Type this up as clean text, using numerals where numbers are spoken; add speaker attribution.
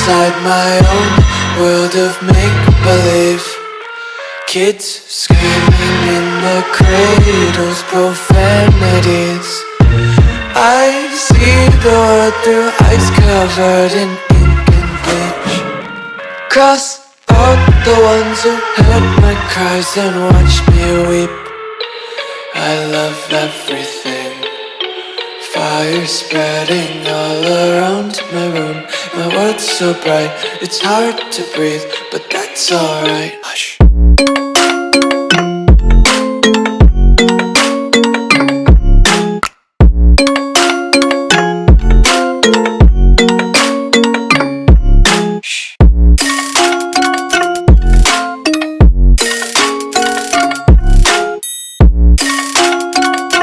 Speaker 1: inside my own world of make-believe. Kids screaming in the cradles, profanities. I see the world through eyes covered in ink and bleach. Cross out the ones who heard my cries and watched me weep. I love everything. Fire spreading all around my room. My world's so bright, it's hard to breathe, but that's alright. Hush.